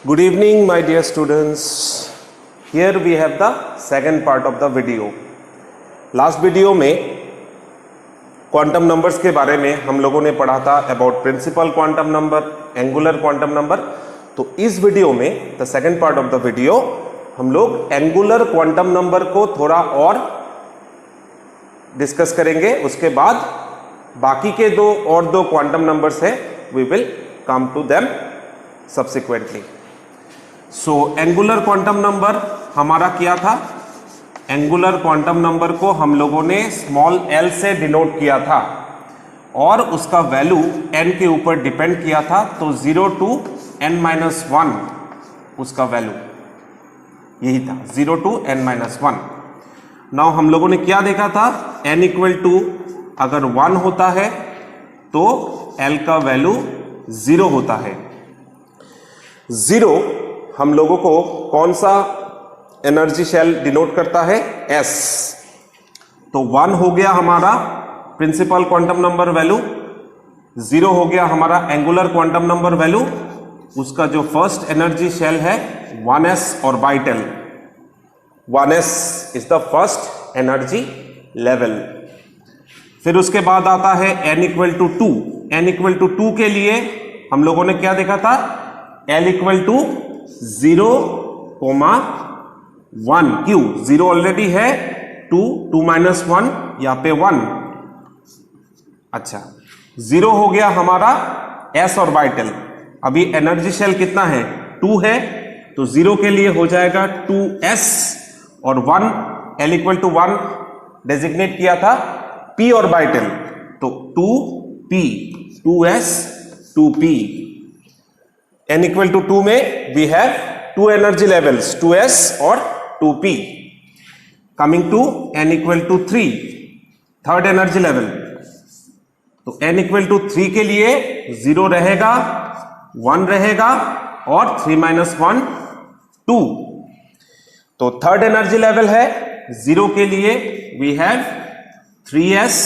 Good evening, my dear students. Here we have the second part of the video. Last video में quantum numbers के बारे में हम लोगों ने पढ़ा था about principal quantum number, angular quantum number. तो इस वीडियो में the second part of the video हम लोग एंगुलर क्वांटम नंबर को थोड़ा और डिस्कस करेंगे. उसके बाद बाकी के दो क्वांटम नंबर्स है, we will come to them subsequently. So angular quantum number हमारा क्या था? एंगुलर क्वांटम नंबर को हम लोगों ने स्मॉल l से डिनोट किया था और उसका वैल्यू n के ऊपर डिपेंड किया था. तो 0 to n-1 उसका वैल्यू यही था, 0 to n-1. नाउ हम लोगों ने क्या देखा था? n इक्वल टू अगर 1 होता है तो l का वैल्यू 0 होता है. 0 हम लोगों को कौन सा एनर्जी शेल डिनोट करता है? s. तो 1 हो गया हमारा प्रिंसिपल क्वांटम नंबर वैल्यू, 0 हो गया हमारा एंगुलर क्वांटम नंबर वैल्यू. उसका जो फर्स्ट एनर्जी शेल है 1s orbital, 1s is the first energy level. फिर उसके बाद आता है n equal to 2. n equal to 2 के लिए हम लोगों ने क्या देखा था? l equal to 0, 1. क्यों? 0 ऑलरेडी है, 2 माइनस 1 यहां पे 1. अच्छा, 0 हो गया हमारा s ऑर्बिटल. अभी एनर्जी शेल कितना है? 2 है, तो 0 के लिए हो जाएगा 2s और 1 l इक्वल टू 1 डेजिग्नेट किया था p ऑर्बिटल, तो 2p, 2s 2p. n equal to 2 में we have 2 energy levels, 2s और 2p. Coming to n equal to 3, third energy level. तो n इक्वल टू 3 के लिए 0 रहेगा, 1 रहेगा और 3 माइनस 1 2. तो थर्ड एनर्जी लेवल है. 0 के लिए वी हैव 3s,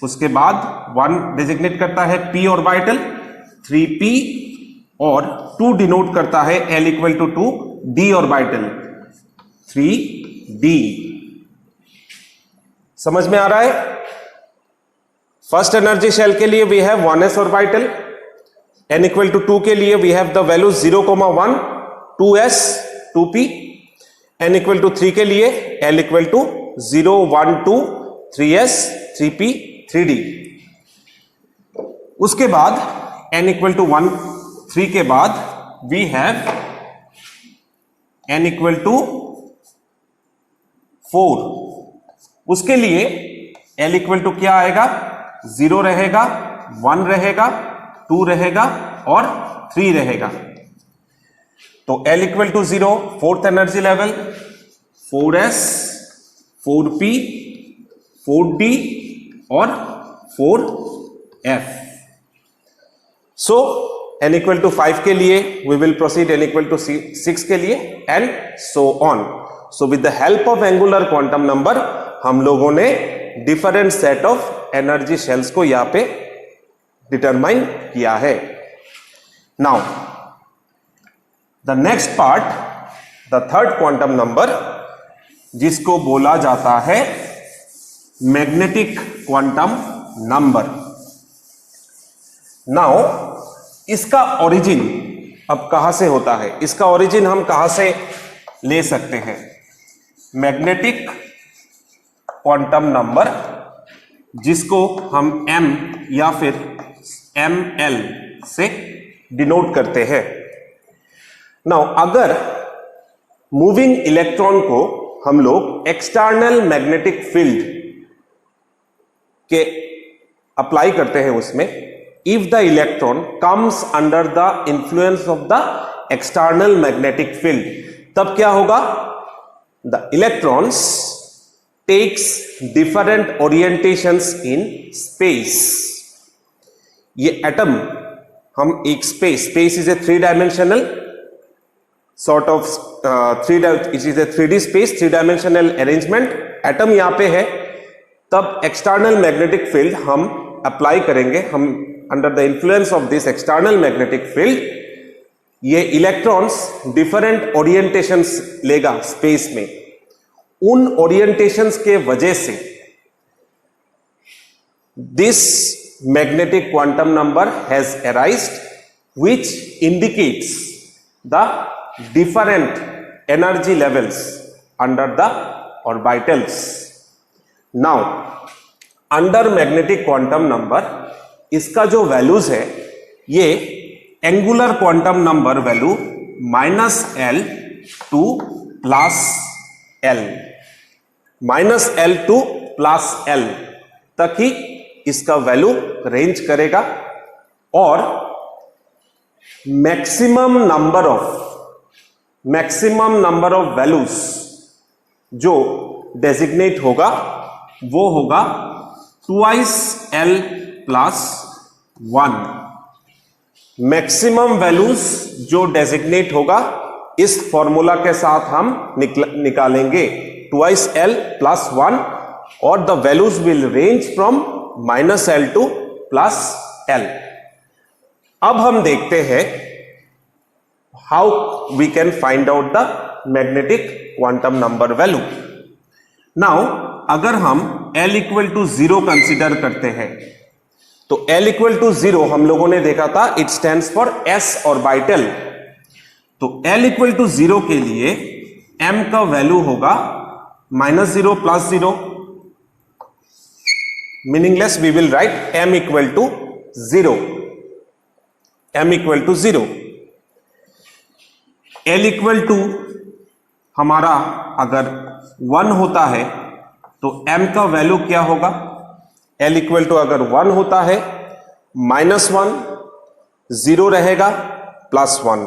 उसके बाद 1 डिजिग्नेट करता है p ऑर्बिटल, 3p और 2 डिनोट करता है l equal to 2 d orbital, 3d. समझ में आ रहा है? फर्स्ट एनर्जी शेल के लिए we have 1s orbital, n equal to 2 के लिए we have the value 0, 1, 2s 2p. n equal to 3 के लिए l equal to 0, 1, 2, 3s 3p 3d. उसके बाद n इक्वल टू 1, 3 के बाद we have n equal to 4. उसके लिए l इक्वल टू क्या आएगा? 0 रहेगा, 1 रहेगा, 2 रहेगा और 3 रहेगा. तो l equal to 0 fourth energy level, 4s 4p 4d और 4f. So n equal to 5 के लिए we will proceed n equal to 6 के लिए and so on. So with the help of angular quantum number हम लोगों ने different set of energy shells को यहां पे डिटरमाइन किया है. Now the next part, the third quantum number, जिसको बोला जाता है मैग्नेटिक क्वांटम नंबर. नाउ इसका ओरिजिन अब कहां से होता है? इसका ओरिजिन हम कहां से ले सकते हैं? मैग्नेटिक क्वांटम नंबर, जिसको हम m या फिर ml से डिनोट करते हैं. नाउ अगर मूविंग इलेक्ट्रॉन को हम लोग एक्सटर्नल मैग्नेटिक फील्ड के अप्लाई करते हैं उसमें, if the electron comes under the influence of the external magnetic field, तब क्या होगा? The electrons takes different orientations in space. ये एटम हम एक space is a 3-dimensional sort of 3D space, 3-dimensional arrangement. Atom यहां पे है, तब एक्सटर्नल मैग्नेटिक फील्ड हम अप्लाई करेंगे. हम under the influence of this external magnetic field ये इलेक्ट्रॉन्स डिफरेंट ओरिएंटेशंस लेगा स्पेस में, उन ओरिएंटेशंस के वजह से this magnetic quantum number has arised which indicates the different energy levels under the orbitals. Now under magnetic quantum number इसका जो values है ये angular quantum number value -L to +L, -L to +L तक ही इसका value range करेगा और maximum number of values जो designate होगा वो होगा 2L + 1। मैक्सिमम वैल्यूज जो डेजिग्नेट होगा इस फॉर्मूला के साथ हम निकालेंगे 2L + 1 और the values will range from -L to +L। अब हम देखते हैं how we can find out the magnetic quantum number value. Now अगर हम L = 0 कंसीडर करते हैं तो L = 0 हम लोगों ने देखा था it stands for s orbital. तो L = 0 के लिए m का वैल्यू होगा -0 + 0, meaningless we will write m = 0। m = 0। L = हमारा अगर 1 होता है तो m का वैल्यू क्या होगा? L = अगर 1 होता है -1 0 रहेगा +1,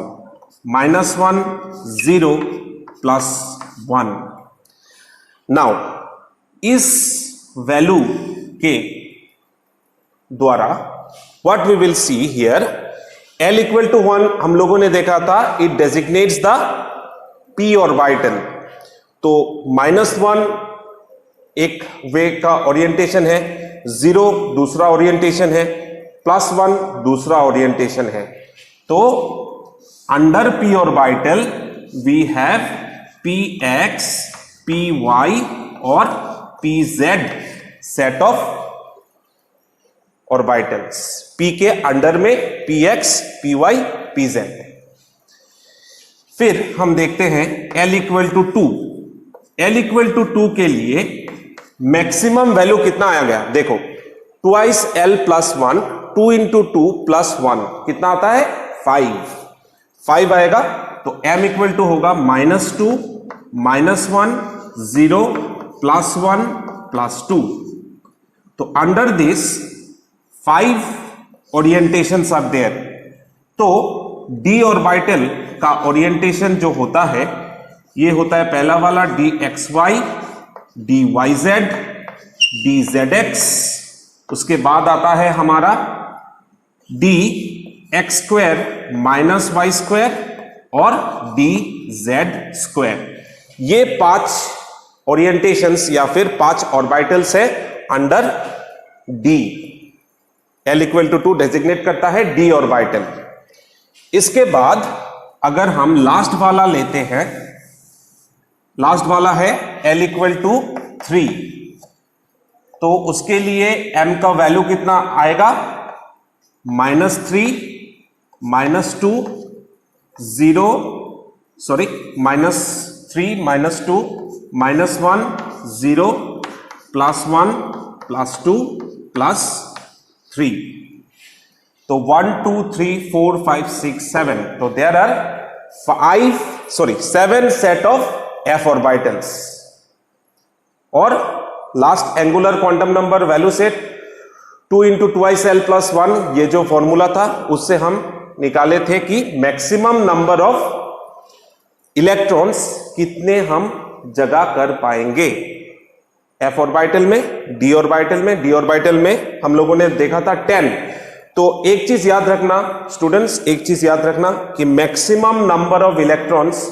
-1 0 +1। नाउ इस वैल्यू के द्वारा what we will see here, L = 1 हम लोगों ने देखा था it designates the p orbital. तो -1 एक वे का ओरिएंटेशन है, 0 दूसरा ओरिएंटेशन है, +1 दूसरा ओरिएंटेशन है। तो under p orbital we have px, py और pz set of orbitals. p के अंडर में px, py, pz है। फिर हम देखते हैं L = 2। L = 2 के लिए मैक्सिमम वैल्यू कितना आ गया? देखो 2L + 1, 2 × 2 + 1 कितना आता है? 5 आएगा। तो m = होगा -2 -1 0 +1 +2। तो under this 5 orientations are there. तो d ऑर्बिटल का ओरिएंटेशन जो होता है ये होता है पहला वाला dxy, dyz, dzx। उसके बाद आता है हमारा dx² - y² और dz²। ये 5 ओरिएंटेशंस या फिर 5 ऑर्बिटल्स है अंडर d। L = 2 डेजिग्नेट करता है d ऑर्बिटल। इसके बाद अगर हम लास्ट वाला लेते हैं, लास्ट वाला है L = 3, तो उसके लिए m का वैल्यू कितना आएगा? -3 -2 0 सॉरी -3 -2 -1 0 +1 +2 +3। तो 1 2 3 4 5 6 7, तो there are 7 set of f orbitals. और last angular quantum number value से 2 × 2L + 1 ये जो फॉर्मूला था उससे हम निकाले थे कि मैक्सिमम नंबर ऑफ इलेक्ट्रॉन्स कितने हम जगह कर पाएंगे f ऑर्बिटल में, d ऑर्बिटल में। d ऑर्बिटल में हम लोगों ने देखा था 10। तो एक चीज याद रखना स्टूडेंट्स, एक चीज याद रखना कि मैक्सिमम नंबर ऑफ इलेक्ट्रॉन्स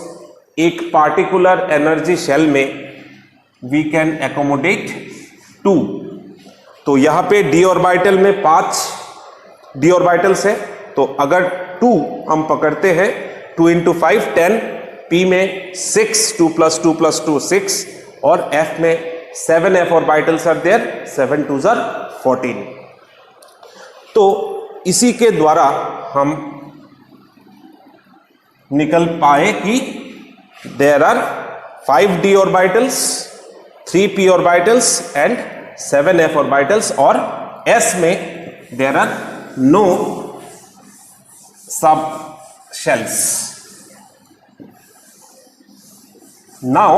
एक पार्टिकुलर एनर्जी शेल में वी कैन एकोमोडेट 2। तो यहां पे d ऑर्बिटल में 5 d ऑर्बिटल्स है, तो अगर 2 हम पकड़ते हैं 2 इंटू 5 10, P में 6, 2 + 2 + 2 6, और F में 7 F orbitals are there, 7 2s are 14। तो इसी के द्वारा हम निकल पाए कि there are 5d orbitals, 3p orbitals and 7f orbitals, और s में there are no sub shells. Now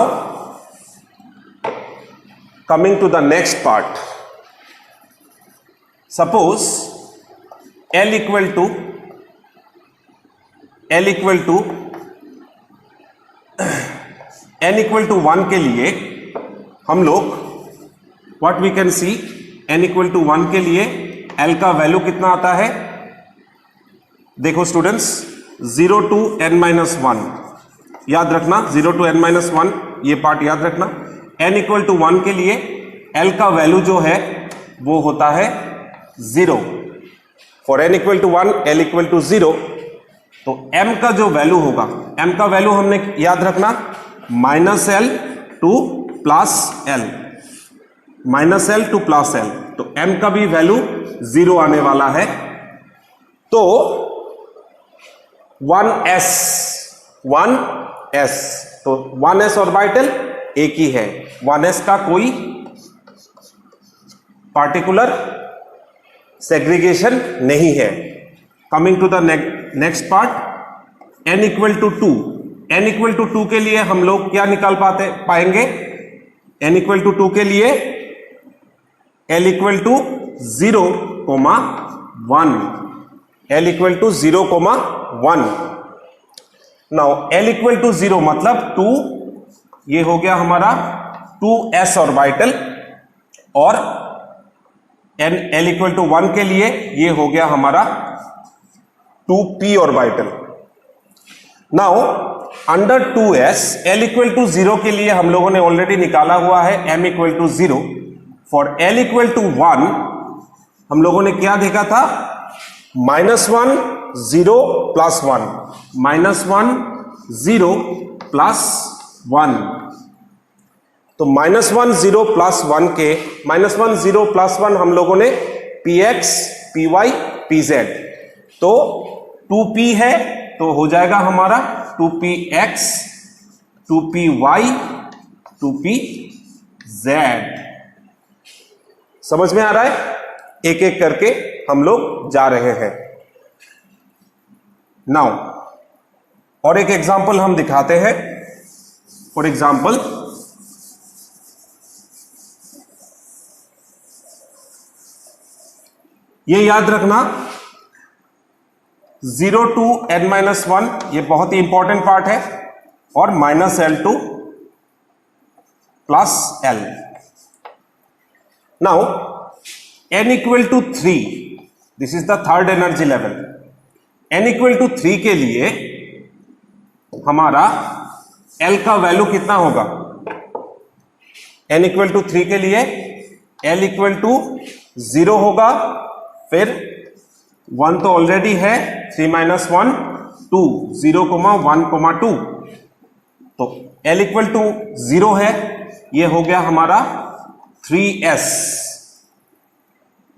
coming to the next part, suppose L equal to 1 के लिए हम लोग what we can see, n equal to 1 के लिए L का value कितना आता है? देखो स्टूडेंट्स, 0 to n-1 याद रखना, 0 to n-1 ये पार्ट याद रखना। n इक्वल टू 1 के लिए L का वैल्यू जो है वो होता है 0। For n equal to 1 L equal to 0, तो m का जो वैल्यू होगा, m का वैल्यू हमने याद रखना -L to +L, -L to +L, तो m का भी वैल्यू 0 आने वाला है। तो 1s, तो 1s ऑर्बिटल एक ही है, 1s का कोई पार्टिकुलर सेग्रीगेशन नहीं है। Coming to the next part, n equal to 2, n equal to 2 के लिए हम लोग क्या निकाल पाएंगे? n इक्वल टू 2 के लिए L equal to 0, 1, L equal to 0, 1। Now L equal to 0 मतलब 2, ये हो गया हमारा 2s ऑर्बिटल, और L इक्वल टू 1 के लिए ये हो गया हमारा 2p orbital. Now under 2s L equal to 0 के लिए हम लोगों ने ऑलरेडी निकाला हुआ है m equal to 0। For L equal to 1 हम लोगों ने क्या देखा था? -1 0 +1, -1 0 +1, तो -1 0 +1 के -1 0 +1 हम लोगों ने px py pz, तो 2p है तो हो जाएगा हमारा 2px 2py 2pz। समझ में आ रहा है? एक एक करके हम लोग जा रहे हैं। नाउ और एक एग्जांपल हम दिखाते हैं। फॉर एग्जांपल, ये याद रखना 0 to n-1 ये बहुत ही इंपॉर्टेंट पार्ट है, और -L to +L। Now n equal to 3, this is the third energy level. n equal to 3 के लिए हमारा L का वैल्यू कितना होगा? n इक्वल टू 3 के लिए L इक्वल टू 0 होगा, फिर 1 तो ऑलरेडी है, 3 - 1 2, 0, 1, 2, तो L इक्वल टू 0 है, ये हो गया हमारा 3s।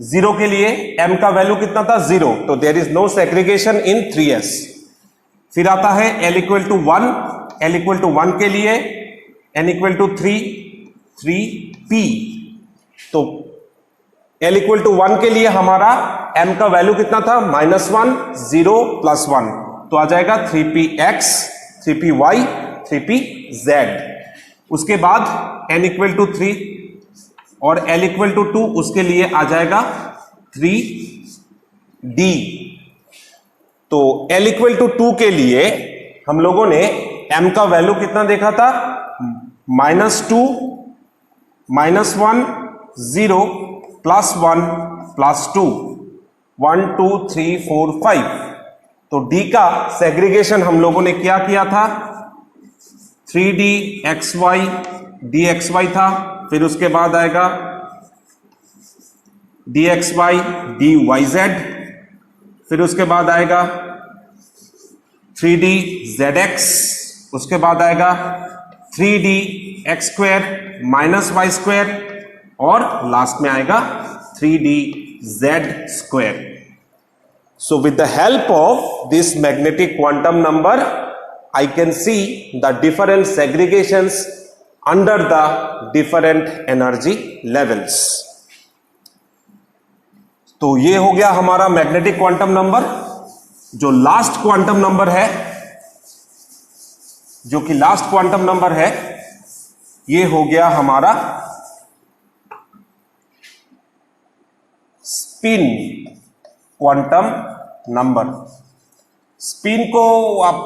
0 के लिए m का वैल्यू कितना था? 0, तो there is no segregation in 3s। फिर आता है L equal to 1, L equal to 1 के लिए n इक्वल टू 3p, तो L इक्वल टू 1 के लिए हमारा m का वैल्यू कितना था? -1 0 +1, तो आ जाएगा 3px 3py 3pz। उसके बाद n इक्वल टू 3 और L इक्वल टू 2, उसके लिए आ जाएगा 3d। तो L इक्वल टू 2 के लिए हम लोगों ने m का वैल्यू कितना देखा था? -2 -1 0 +1 +2 1 2 3 4 5, तो d का सेग्रीगेशन हम लोगों ने क्या किया था? 3d xy dxy था, फिर उसके बाद आएगा dxy dyz, फिर उसके बाद आएगा 3dZx, उसके बाद आएगा 3dx² माइनस y², और लास्ट में आएगा 3dz². So with the help of this magnetic quantum number, I can see the different segregations under the different energy levels. तो ये हो गया हमारा मैग्नेटिक क्वांटम नंबर. जो लास्ट क्वांटम नंबर है, जो कि लास्ट क्वांटम नंबर है, ये हो गया हमारा स्पिन क्वांटम नंबर. स्पिन को आप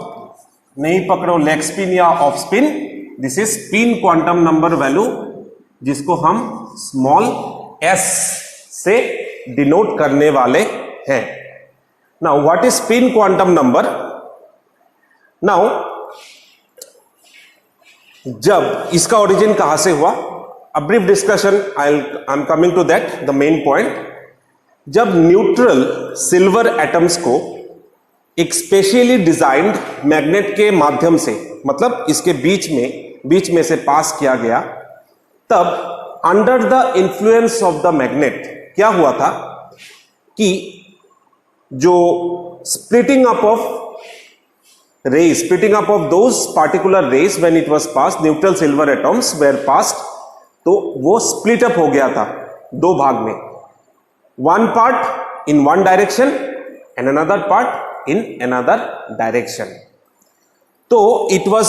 नहीं पकड़ो लेग स्पिन या off spin. This is spin quantum number value, जिसको हम स्मॉल s से डिनोट करने वाले हैं. Now what is spin quantum number? Now जब इसका ओरिजिन कहां से हुआ, a brief discussion, I am coming to that, the main point. जब न्यूट्रल सिल्वर एटम्स को एक स्पेशली डिजाइंड मैग्नेट के माध्यम से, मतलब इसके बीच में से पास किया गया, तब under the influence of the magnet क्या हुआ था कि जो splitting up of those particular rays when it was passed, neutral silver atoms were passed, तो वो स्प्लिट अप हो गया था दो भाग में. One part in one direction and another part in another direction. तो it was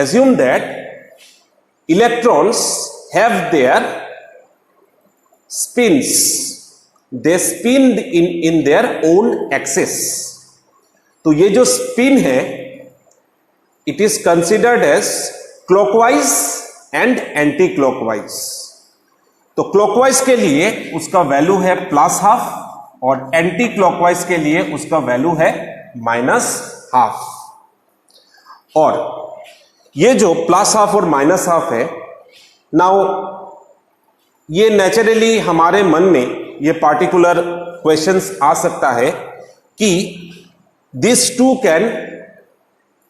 assumed that electrons have their spins. They spin in their own axis. तो ये जो स्पिन है, it is considered as clockwise and anti-clockwise. तो clockwise के लिए उसका value है +½ और एंटी क्लॉकवाइज के लिए उसका वैल्यू है -½ और ये जो +½ और -½ है, नाउ ये नेचुरली हमारे मन में ये पार्टिकुलर क्वेश्चंस आ सकता है कि दिस टू कैन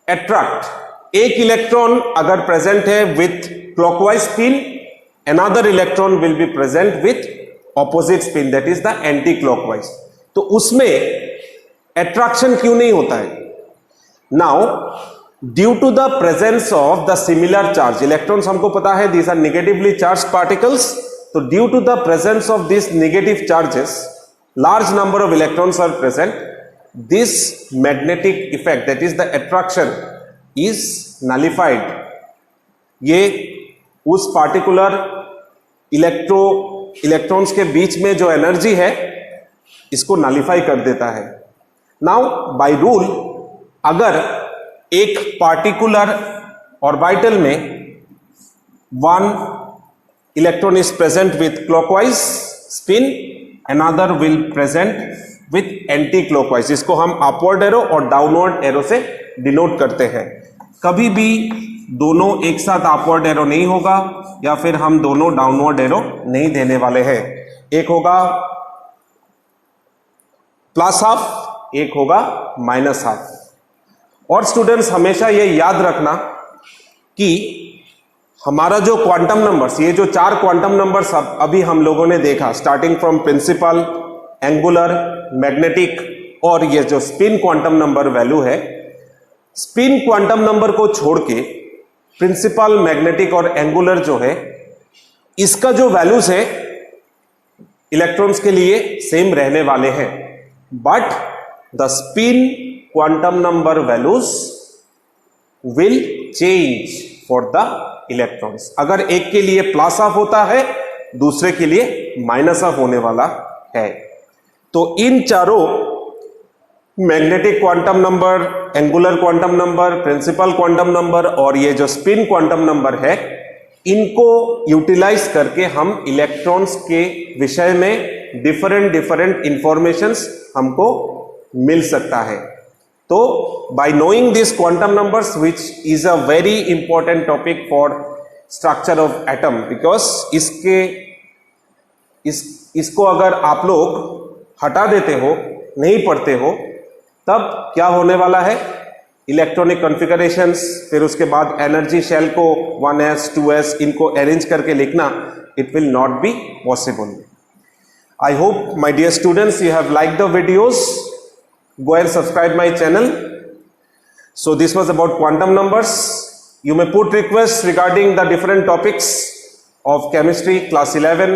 अट्रैक्ट. एक इलेक्ट्रॉन अगर प्रेजेंट है with clockwise spin, another electron will be present with opposite spin, that is the anti clockwise. तो उसमें attraction क्यों नहीं होता है? Now due to the presence of the similar charge, electrons हमको पता है these are negatively charged particles. तो due to the presence of these negative charges, large number of electrons are present. This magnetic effect, that is the attraction, is nullified. ये उस particular electrons के बीच में जो energy है, इसको nullify कर देता है. नाउ बाय रूल, अगर एक पार्टिकुलर ऑर्बिटल में one electron is present with clockwise spin, another will present with anti clockwise. इसको हम अपवर्ड एरो और डाउनवर्ड एरो से डिनोट करते हैं. कभी भी दोनों एक साथ अपवर्ड एरो नहीं होगा, या फिर हम दोनों डाउनवर्ड एरो नहीं देने वाले हैं. एक होगा +½ एक होगा -½ और स्टूडेंट्स हमेशा ये याद रखना कि हमारा जो क्वांटम नंबर्स, ये जो 4 क्वांटम नंबर्स अभी हम लोगों ने देखा, starting from principal, angular, magnetic और ये जो स्पिन क्वांटम नंबर वैल्यू है, स्पिन क्वांटम नंबर को छोड़ के प्रिंसिपल, मैग्नेटिक और एंगुलर जो है, इसका जो वैल्यूज है इलेक्ट्रॉन्स के लिए सेम रहने वाले हैं. But the spin quantum number values will change for the electrons. अगर एक के लिए +½ होता है, दूसरे के लिए -½ होने वाला है. तो इन चारों magnetic quantum number, angular quantum number, principal quantum number और ये जो स्पिन क्वांटम नंबर है, इनको यूटिलाइज करके हम इलेक्ट्रॉन्स के विषय में डिफरेंट इंफॉर्मेशंस हमको मिल सकता है. तो bye knowing this quantum numbers, which is a very important topic for structure of atom, because इसको अगर आप लोग हटा देते हो, नहीं पढ़ते हो, तब क्या होने वाला है, इलेक्ट्रॉनिक कॉन्फ़िगरेशंस, फिर उसके बाद एनर्जी शेल को 1s 2s इनको अरेंज करके लिखना, it will not be possible. I hope my dear students you have liked the videos. Go and subscribe my channel. So this was about quantum numbers. You may put requests regarding the different topics of chemistry class 11.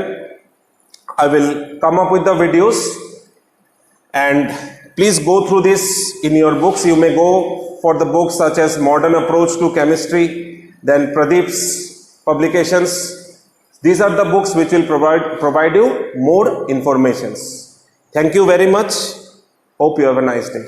I will come up with the videos and please go through this in your books. You may go for the books such as Modern Approach to Chemistry, then Pradeep's publications. These are the books which will provide you more informations. Thank you very much. Hope you have a nice day.